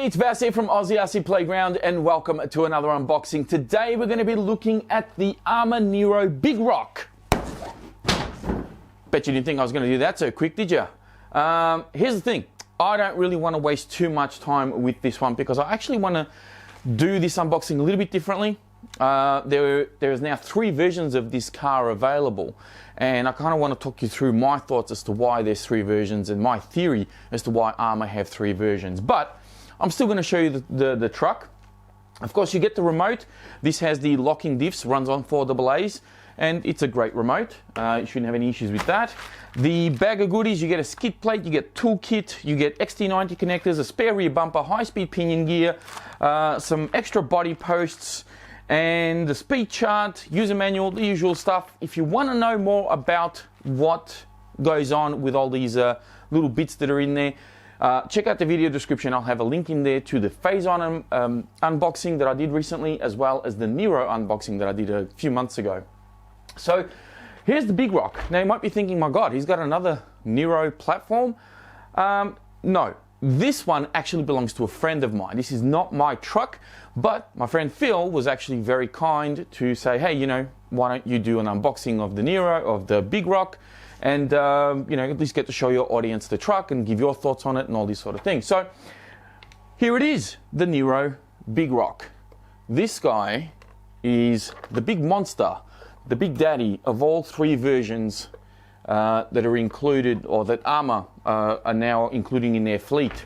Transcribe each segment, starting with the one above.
Hey, it's Vass here from Aussie Playground and welcome to another unboxing. Today we're going to be looking at the ARRMA Nero Big Rock. Bet you didn't think I was going to do that so quick, did you? Here's the thing. I don't really want to waste too much time with this one because I actually want to do this unboxing a little bit differently. There is now 3 versions of this car available, and I kind of want to talk you through my thoughts as to why there's 3 versions and my theory as to why ARRMA have 3 versions. But I'm still going to show you the truck. Of course, you get the remote. This has the locking diffs, runs on 4 AA's, and it's a great remote. You shouldn't have any issues with that. The bag of goodies, you get a skid plate, you get toolkit, you get XT90 connectors, a spare rear bumper, high-speed pinion gear, some extra body posts, and the speed chart, user manual, the usual stuff. If you want to know more about what goes on with all these little bits that are in there, check out the video description. I'll have a link in there to the Fazon unboxing that I did recently, as well as the Nero unboxing that I did a few months ago. So here's the Big Rock. Now you might be thinking, my God, he's got another Nero platform. No, this one actually belongs to a friend of mine. This is not my truck, but my friend Phil was actually very kind to say, hey, you know, why don't you do an unboxing of the Nero, of the Big Rock, and you know, at least get to show your audience the truck and give your thoughts on it and all these sort of things. So here it is, the Nero Big Rock. This guy is the big monster, the big daddy of all 3 versions that are included, or that ARRMA are now including in their fleet.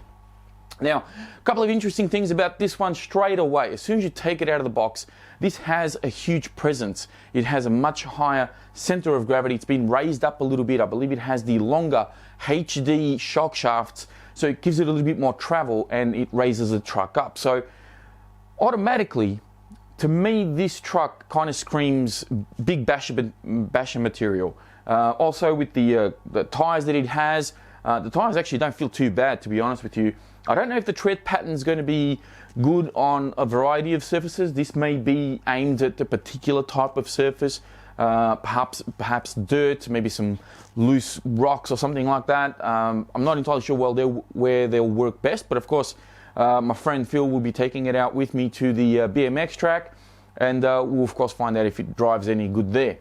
Now, a couple of interesting things about this one straight away. As soon as you take it out of the box, this has a huge presence. It has a much higher center of gravity. It's been raised up a little bit. I believe it has the longer HD shock shafts, so it gives it a little bit more travel and it raises the truck up. So automatically, to me, this truck kind of screams big basher material. Also with the tires that it has, the tires actually don't feel too bad, to be honest with you. I don't know if the tread pattern is going to be good on a variety of surfaces. This may be aimed at a particular type of surface, perhaps dirt, maybe some loose rocks or something like that. I'm not entirely sure where they'll work best, but of course, my friend Phil will be taking it out with me to the BMX track, and we'll of course find out if it drives any good there.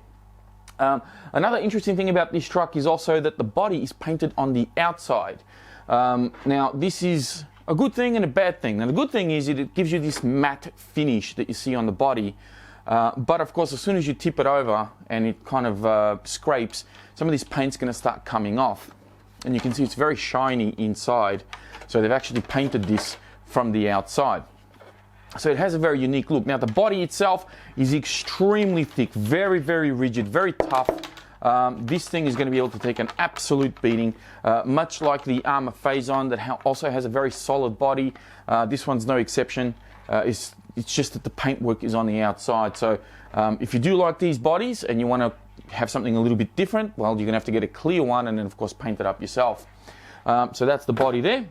Another interesting thing about this truck is also that the body is painted on the outside. Now this is a good thing and a bad thing. Now the good thing is it gives you this matte finish that you see on the body, but of course as soon as you tip it over and it kind of scrapes, some of this paint's going to start coming off, and you can see it's very shiny inside. So they've actually painted this from the outside. So it has a very unique look. Now the body itself is extremely thick, very, very rigid, very tough. This thing is going to be able to take an absolute beating, much like the ARRMA Fazon that also has a very solid body. This one's no exception. It's just that the paintwork is on the outside. So if you do like these bodies and you want to have something a little bit different, well, you're going to have to get a clear one and then of course paint it up yourself. So that's the body there.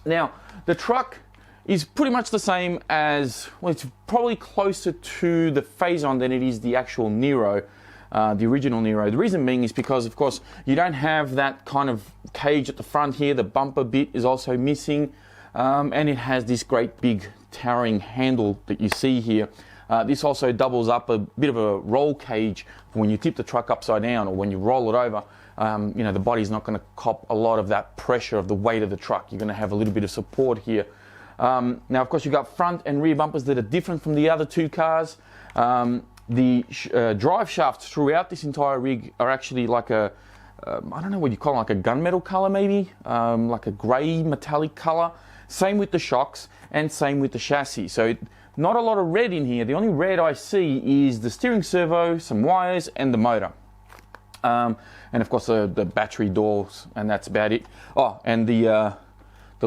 Now the truck is pretty much the same as, well, it's probably closer to the Fazon than it is the actual Nero, the original Nero. The reason being is because, of course, you don't have that kind of cage at the front here. The bumper bit is also missing, and it has this great big towering handle that you see here. This also doubles up a bit of a roll cage for when you tip the truck upside down or when you roll it over. You know, the body's not going to cop a lot of that pressure of the weight of the truck. You're going to have a little bit of support here. Now, of course, you've got front and rear bumpers that are different from the other 2 cars. The drive shafts throughout this entire rig are actually like a, I don't know what you call it, like a gunmetal color maybe, like a gray metallic color. Same with the shocks and same with the chassis. So not a lot of red in here. The only red I see is the steering servo, some wires, and the motor. And of course the battery doors, and that's about it. Oh, and the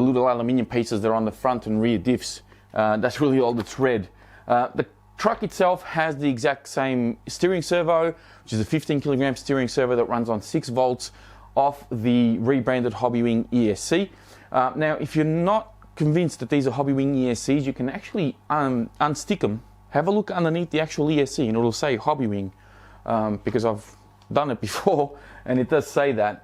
little aluminium pieces that are on the front and rear diffs. That's really all that's red. The truck itself has the exact same steering servo, which is a 15 kilogram steering servo that runs on 6 volts off the rebranded Hobbywing ESC. Now, if you're not convinced that these are Hobbywing ESCs, you can actually unstick them, have a look underneath the actual ESC, and it'll say Hobbywing, because I've done it before and it does say that.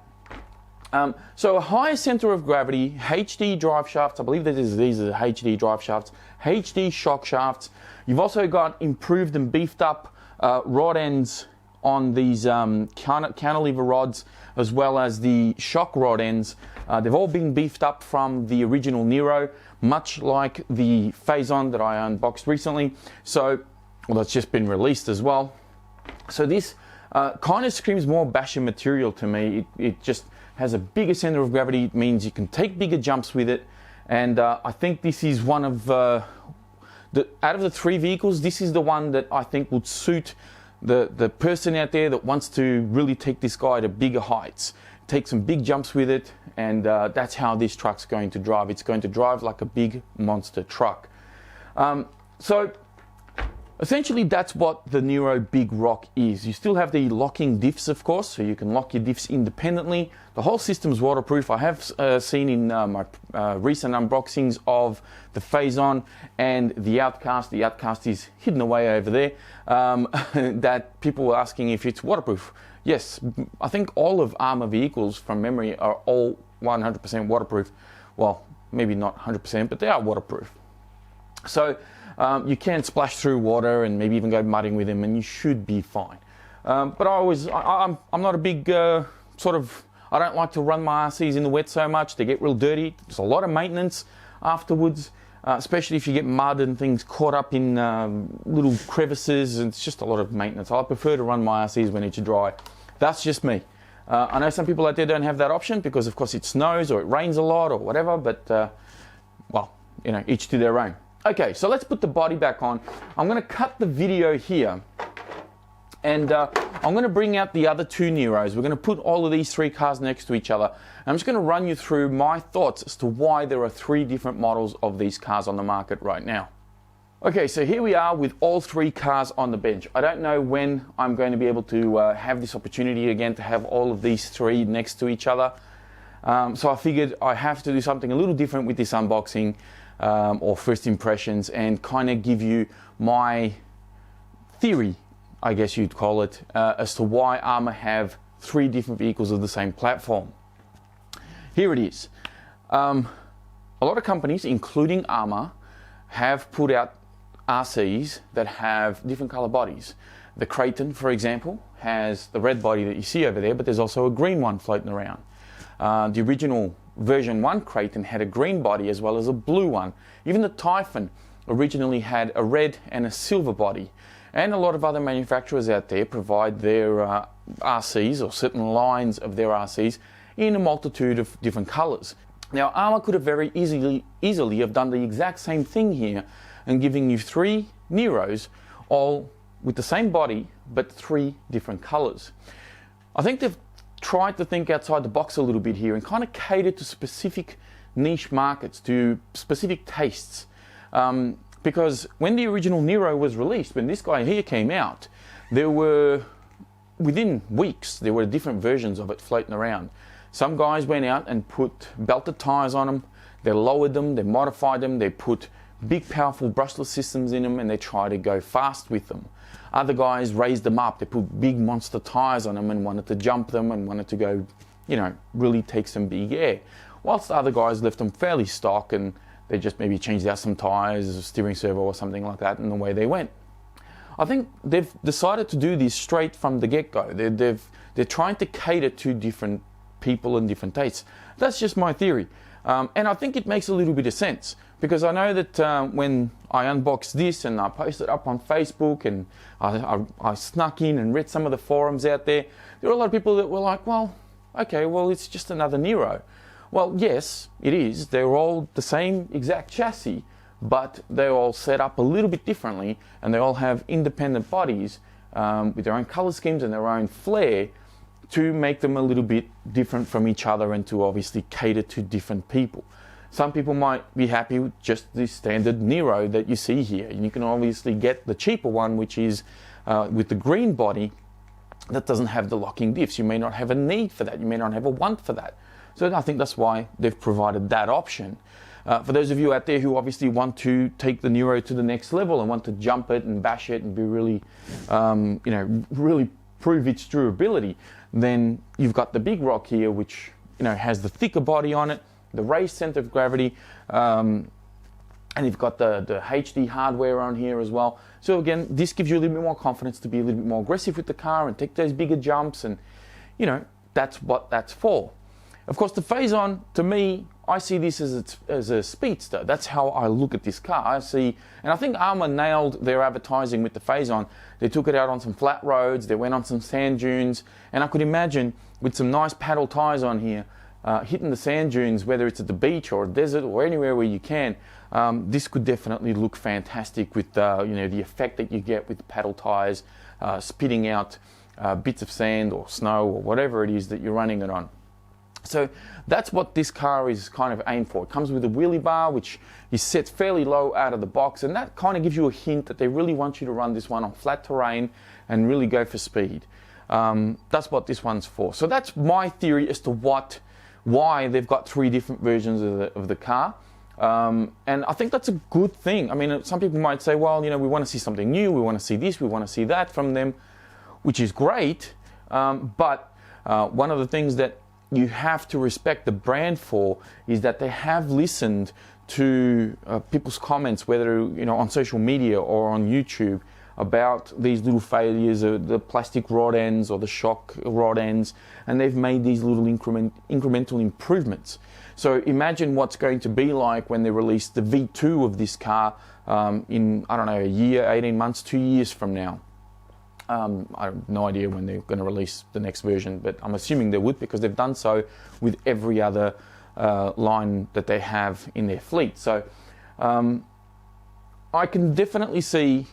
So a higher center of gravity, HD drive shafts, I believe these are HD drive shafts, HD shock shafts. You've also got improved and beefed up rod ends on these cantilever rods, as well as the shock rod ends. They've all been beefed up from the original Nero, much like the Fazon that I unboxed recently. So, well, that's just been released as well. So this kind of screams more basher material to me. It just has a bigger center of gravity. It means you can take bigger jumps with it. And I think this is one of, out of the three vehicles, this is the one that I think would suit the person out there that wants to really take this guy to bigger heights. Take some big jumps with it, and that's how this truck's going to drive. It's going to drive like a big monster truck. So essentially that's what the Nero Big Rock is. You still have the locking diffs, of course, so you can lock your diffs independently. The whole system's waterproof. I have seen in my recent unboxings of the Fazon and the Outcast. The Outcast is hidden away over there, that people were asking if it's waterproof. Yes, I think all of ARRMA vehicles from memory are all 100% waterproof. Well, maybe not 100%, but they are waterproof. So you can splash through water and maybe even go mudding with them, and you should be fine. But I'm not a big I don't like to run my RCs in the wet so much. They get real dirty. There's a lot of maintenance afterwards, especially if you get mud and things caught up in little crevices, and it's just a lot of maintenance. I prefer to run my RCs when it's dry. That's just me. I know some people out there don't have that option because, of course, it snows or it rains a lot or whatever, but, well, you know, each to their own. Okay, so let's put the body back on. I'm going to cut the video here, and I'm going to bring out the other two Neros. We're going to put all of these three cars next to each other. I'm just going to run you through my thoughts as to why there are three different models of these cars on the market right now. Okay, so here we are with all three cars on the bench. I don't know when I'm going to be able to have this opportunity again to have all of these three next to each other. So I figured I have to do something a little different with this unboxing, or first impressions, and kind of give you my theory, I guess you'd call it, as to why ARRMA have three different vehicles of the same platform. Here it is. A lot of companies, including ARRMA, have put out RCs that have different color bodies. The Kraton, for example, has the red body that you see over there, but there's also a green one floating around. The original version 1 Kraton had a green body as well as a blue one. Even the Typhon originally had a red and a silver body. And a lot of other manufacturers out there provide their RCs, or certain lines of their RCs, in a multitude of different colors. Now, ARRMA could have very easily have done the exact same thing here and giving you three Neros, all with the same body, but three different colors. I think they've tried to think outside the box a little bit here and kind of cater to specific niche markets, to specific tastes. Because when the original Nero was released, when this guy here came out, there were, within weeks, there were different versions of it floating around. Some guys went out and put belted tires on them, they lowered them, they modified them, they put big powerful brushless systems in them, and they tried to go fast with them. Other guys raised them up, they put big monster tires on them and wanted to jump them and wanted to go, you know, really take some big air. Whilst the other guys left them fairly stock and they just maybe changed out some tires, a steering servo or something like that, and away they went. I think they've decided to do this straight from the get-go. They're trying to cater to different people and different tastes. That's just my theory. And I think it makes a little bit of sense, because I know that when I unboxed this and I posted it up on Facebook and I snuck in and read some of the forums out there, there were a lot of people that were like, well, okay, well, it's just another Nero. Well, yes, it is. They're all the same exact chassis, but they're all set up a little bit differently, and they all have independent bodies with their own color schemes and their own flair to make them a little bit different from each other and to obviously cater to different people. Some people might be happy with just the standard Nero that you see here. And you can obviously get the cheaper one, which is with the green body that doesn't have the locking diffs. You may not have a need for that. You may not have a want for that. So I think that's why they've provided that option. For those of you out there who obviously want to take the Nero to the next level and want to jump it and bash it and be really, really prove its durability, then you've got the Big Rock here, which you know, has the thicker body on it, the raised center of gravity, and you've got the HD hardware on here as well. So again, this gives you a little bit more confidence to be a little bit more aggressive with the car and take those bigger jumps, and you know, that's what that's for. Of course, the Fazon, to me, I see this as a speedster. That's how I look at this car. I see, and I think ARRMA nailed their advertising with the Fazon. They took it out on some flat roads, they went on some sand dunes, and I could imagine with some nice paddle tires on here, hitting the sand dunes, whether it's at the beach or a desert or anywhere where you can, this could definitely look fantastic with you know, the effect that you get with paddle tires, spitting out bits of sand or snow or whatever it is that you're running it on. So that's what this car is kind of aimed for. It comes with a wheelie bar, which is set fairly low out of the box, and that kind of gives you a hint that they really want you to run this one on flat terrain and really go for speed. That's what this one's for. So that's my theory as to why they've got 3 different versions of the car. And I think that's a good thing. I mean, some people might say, well, you know, we want to see something new, we want to see this, we want to see that from them, which is great. But one of the things that you have to respect the brand for is that they have listened to people's comments, whether, you know, on social media or on YouTube, about these little failures, the plastic rod ends or the shock rod ends, and they've made these little incremental improvements. So imagine what's going to be like when they release the V2 of this car in, I don't know, a year, 18 months, 2 years from now. I have no idea when they're going to release the next version, but I'm assuming they would, because they've done so with every other line that they have in their fleet. So I can definitely see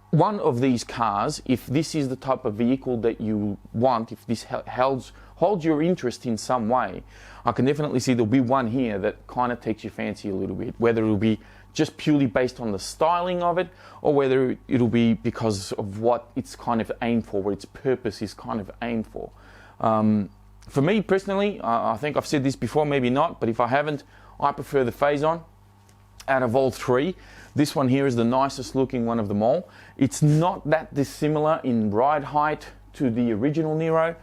one of these cars, if this is the type of vehicle that you want, if this holds your interest in some way, I can definitely see there'll be one here that kind of takes your fancy a little bit, whether it'll be just purely based on the styling of it, or whether it'll be because of what it's kind of aimed for, what its purpose is kind of aimed for. For me personally, I think I've said this before, maybe not, but if I haven't, I prefer the Fazon. Out of all 3, this one here is the nicest looking one of them all. It's not that dissimilar in ride height to the original Nero.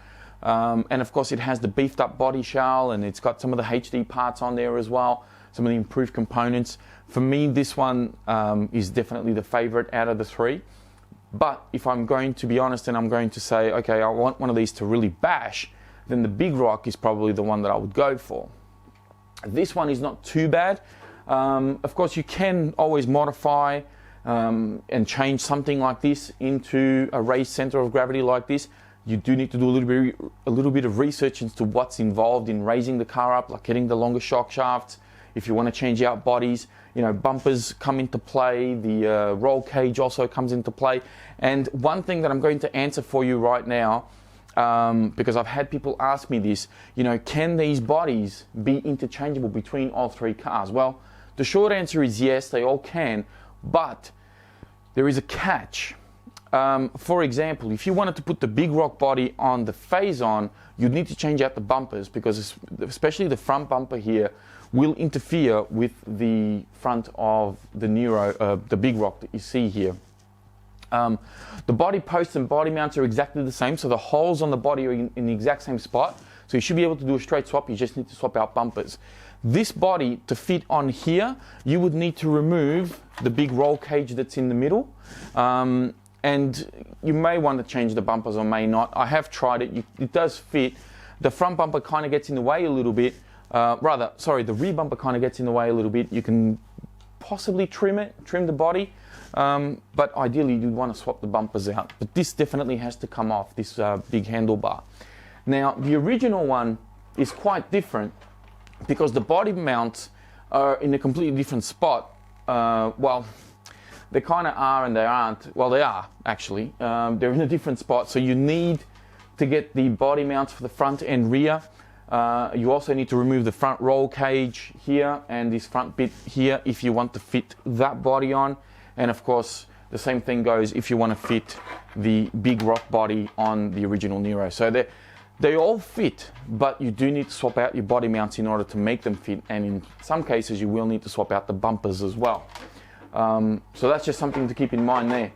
And of course it has the beefed up body shell, and it's got some of the HD parts on there as well, some of the improved components. For me, this one is definitely the favorite out of the 3. But if I'm going to be honest and I'm going to say, okay, I want one of these to really bash, then the Big Rock is probably the one that I would go for. This one is not too bad. Of course, you can always modify and change something like this into a raised center of gravity like this. You do need to do a little bit of research into what's involved in raising the car up, like getting the longer shock shafts. If you want to change out bodies, you know, bumpers come into play, the roll cage also comes into play. And one thing that I'm going to answer for you right now, because I've had people ask me this, you know, can these bodies be interchangeable between all 3 cars? Well, the short answer is yes, they all can, but there is a catch. For example, if you wanted to put the Big Rock body on the Fazon, you'd need to change out the bumpers, because especially the front bumper here will interfere with the front of the Nero, the Big Rock that you see here. The body posts and body mounts are exactly the same, so the holes on the body are in the exact same spot, so you should be able to do a straight swap. You just need to swap out bumpers. This body, to fit on here, you would need to remove the big roll cage that's in the middle, and you may want to change the bumpers or may not. I have tried it. It does fit. The front bumper kind of gets in the way a little bit. The rear bumper kind of gets in the way a little bit. You can possibly trim the body, but ideally you'd want to swap the bumpers out. But this definitely has to come off, this big handlebar. Now, the original one is quite different, because the body mounts are in a completely different spot. Well, they kind of are and they aren't. Well, they are, actually. They're in a different spot, so you need to get the body mounts for the front and rear. You also need to remove the front roll cage here and this front bit here if you want to fit that body on. And of course, the same thing goes if you want to fit the Big Rock body on the original Nero. So they all fit, but you do need to swap out your body mounts in order to make them fit. And in some cases, you will need to swap out the bumpers as well. So that's just something to keep in mind there.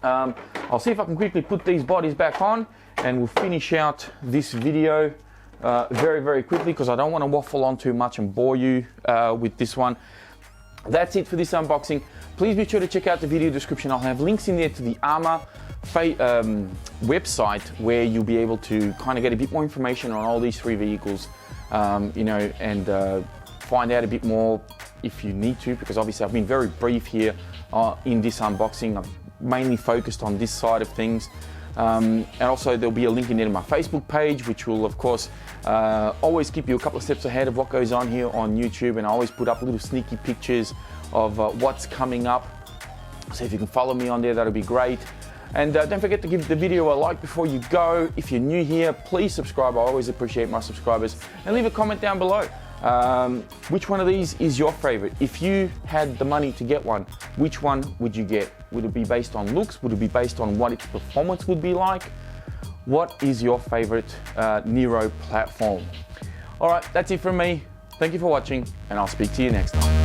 I'll see if I can quickly put these bodies back on, and we'll finish out this video very quickly because I don't want to waffle on too much and bore you with this one. That's it for this unboxing. Please be sure to check out the video description. I'll have links in there to the ARRMA website where you'll be able to kind of get a bit more information on all these three vehicles, you know, and find out a bit more if you need to, because obviously I've been very brief here in this unboxing. I've mainly focused on this side of things. And also there'll be a link in there to my Facebook page, which will of course always keep you a couple of steps ahead of what goes on here on YouTube, and I always put up little sneaky pictures of what's coming up. So if you can follow me on there, that'll be great. And don't forget to give the video a like before you go. If you're new here, please subscribe. I always appreciate my subscribers. And leave a comment down below. Which one of these is your favorite? If you had the money to get one, which one would you get? Would it be based on looks? Would it be based on what its performance would be like? What is your favorite Nero platform? All right, that's it from me. Thank you for watching, and I'll speak to you next time.